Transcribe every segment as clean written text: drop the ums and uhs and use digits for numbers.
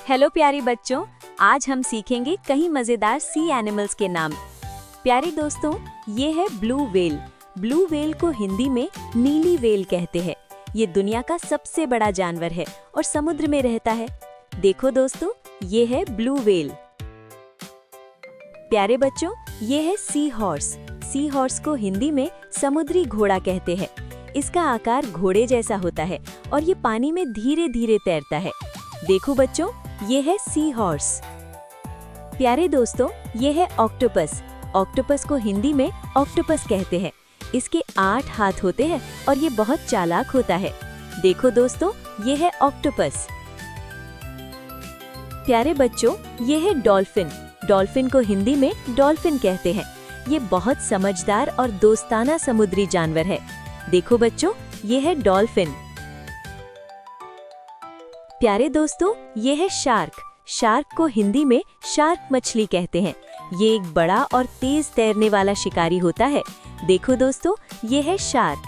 Hello प्यारे बच्चों, आज हम सीखेंगे कई मजेदार सी एनिमल्स के नाम। प्यारे दोस्तों, ये है ब्लू व्हेल। ब्लू व्हेल को हिंदी में नीली व्हेल कहते हैं। ये दुनिया का सबसे बड़ा जानवर है और समुद्र में रहता है। देखो दोस्तों, ये है ब्लू व्हेल। प्यारे बच्चों, ये है सी हॉर्स। सी हॉर्स को हिंदी में समुद्री घोड़ा कहते हैं। इसका आकार घोड़े जैसा होता है और ये पानी में धीरे धीरे तैरता है। देखो बच्चों, ये है सी हॉर्स। प्यारे दोस्तों, ये है ऑक्टोपस। ऑक्टोपस को हिंदी में ऑक्टोपस कहते हैं। इसके 8 हाथ होते हैं और ये बहुत चालाक होता है। देखो दोस्तों, ये है ऑक्टोपस। प्यारे बच्चों, ये है डॉल्फिन। डॉल्फिन को हिंदी में डॉल्फिन कहते हैं। ये बहुत समझदार और दोस्ताना समुद्री जानवर है। देखो बच्चों, ये है डॉल्फिन। प्यारे दोस्तों, ये है शार्क। शार्क को हिंदी में शार्क मछली कहते हैं। ये एक बड़ा और तेज तैरने वाला शिकारी होता है। देखो दोस्तों, ये है शार्क।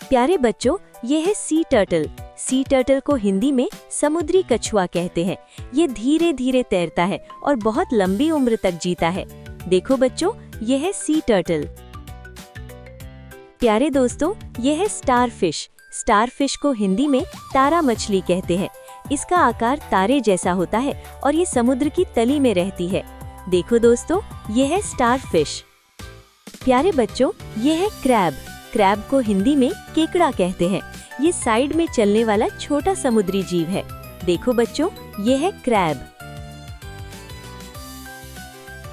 प्यारे बच्चों, ये है सी टर्टल। सी टर्टल को हिंदी में समुद्री कछुआ कहते हैं। ये धीरे धीरे तैरता है और बहुत लंबी उम्र तक जीता है। देखो बच्चों, ये है सी टर्टल। प्यारे दोस्तों, ये है स्टारफिश। स्टारफिश को हिंदी में तारा मछली कहते हैं। इसका आकार तारे जैसा होता है और ये समुद्र की तली में रहती है। देखो दोस्तों, ये है स्टारफिश। प्यारे बच्चों, ये है क्रैब। क्रैब को हिंदी में केकड़ा कहते हैं। ये साइड में चलने वाला छोटा समुद्री जीव है। देखो बच्चों, ये है क्रैब।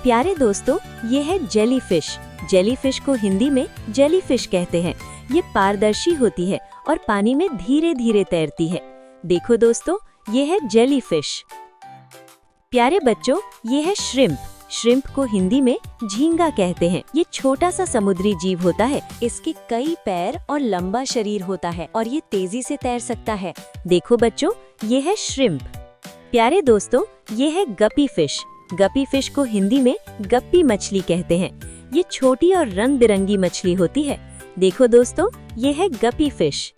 प्यारे दोस्तों, ये है जेलीफिश। जेलीफिश को हिंदी में जेलीफिश कहते हैं। ये पारदर्शी होती है और पानी में धीरे धीरे तैरती है। देखो दोस्तों, ये है जेलीफिश। प्यारे बच्चों, ये है श्रिम्प। श्रिम्प को हिंदी में झींगा कहते हैं। ये छोटा सा समुद्री जीव होता है। इसके कई पैर और लंबा शरीर होता है और ये तेजी से तैर सकता है। देखो बच्चों, ये है श्रिम्प। प्यारे दोस्तों, ये है गपी फिश। गपी फिश को हिंदी में गप्पी मछली कहते हैं। ये छोटी और रंग बिरंगी मछली होती है। देखो दोस्तों, ये है गपी फिश।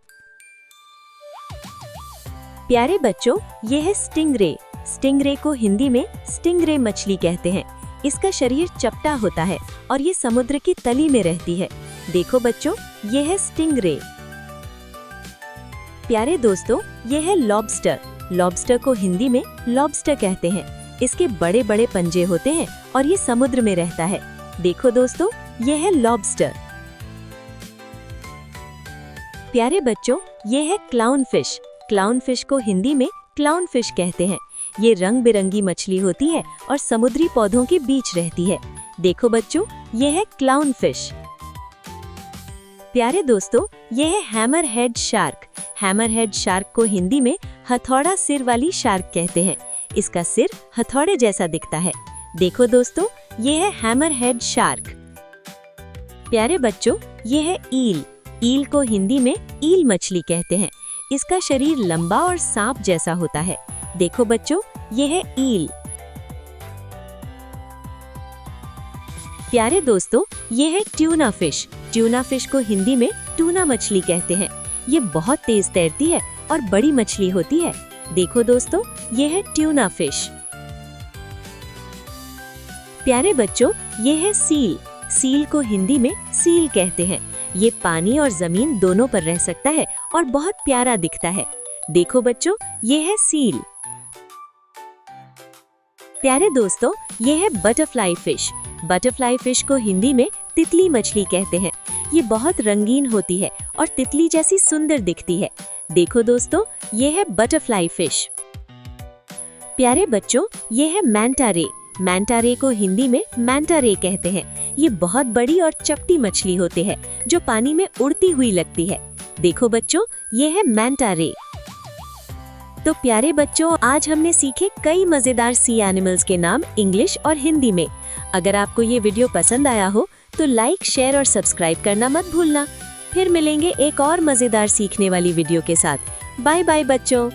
प्यारे बच्चों, ये है स्टिंगरे। स्टिंगरे को हिंदी में स्टिंगरे मछली कहते हैं। इसका शरीर चपटा होता है और ये समुद्र की तली में रहती है। देखो बच्चों, ये है स्टिंगरे। प्यारे दोस्तों, ये है लॉबस्टर। लॉबस्टर को हिंदी में लॉबस्टर कहते हैं। इसके बड़े बड़े पंजे होते हैं और ये समुद्र में रहता है। देखो दोस्तों, ये है लॉबस्टर। प्यारे बच्चों, ये है क्लाउन फिश। क्लाउन फिश को हिंदी में क्लाउन फिश कहते हैं। ये रंग बिरंगी मछली होती है और समुद्री पौधों के बीच रहती है। देखो बच्चों, ये है क्लाउन फिश। प्यारे दोस्तों, ये है hammer head shark. Hammer head shark को हिंदी में हथौड़ा सिर वाली शार्क कहते हैं। इसका सिर हथौड़े जैसा दिखता है। देखो दोस्तों, ये है हैमर हेड शार्क। प्यारे बच्चों, ये है ईल। ईल को हिंदी में ईल मछली कहते हैं। इसका शरीर लंबा और सांप जैसा होता है। देखो बच्चों, ये है ईल। प्यारे दोस्तों, ये है ट्यूना फिश। ट्यूना फिश को हिंदी में टूना मछली कहते हैं। ये बहुत तेज तैरती है और बड़ी मछली होती है। देखो दोस्तों, ये है ट्यूना फिश। प्यारे बच्चों, ये है सील। सील को हिंदी में सील कहते हैं। ये पानी और जमीन दोनों पर रह सकता है और बहुत प्यारा दिखता है। देखो बच्चों, ये है सील। प्यारे दोस्तों, ये है बटरफ्लाई फिश। बटरफ्लाई फिश को हिंदी में तितली मछली कहते हैं। ये बहुत रंगीन होती है और तितली जैसी सुंदर दिखती है। देखो दोस्तों, ये है बटरफ्लाई फिश। प्यारे बच्चों, ये है मैंटा रे। मैंटा रे को हिंदी में मैंटा रे कहते हैं। ये बहुत बड़ी और चपटी मछली होती है जो पानी में उड़ती हुई लगती है। देखो बच्चों, ये है मैंटा रे। तो प्यारे बच्चों, आज हमने सीखे कई मजेदार सी एनिमल्स के नाम इंग्लिश और हिंदी में। अगर आपको ये वीडियो पसंद आया हो तो लाइक, शेयर और सब्सक्राइब करना मत भूलना। फिर मिलेंगे एक और मजेदार सीखने वाली वीडियो के साथ। बाय बाय बच्चों।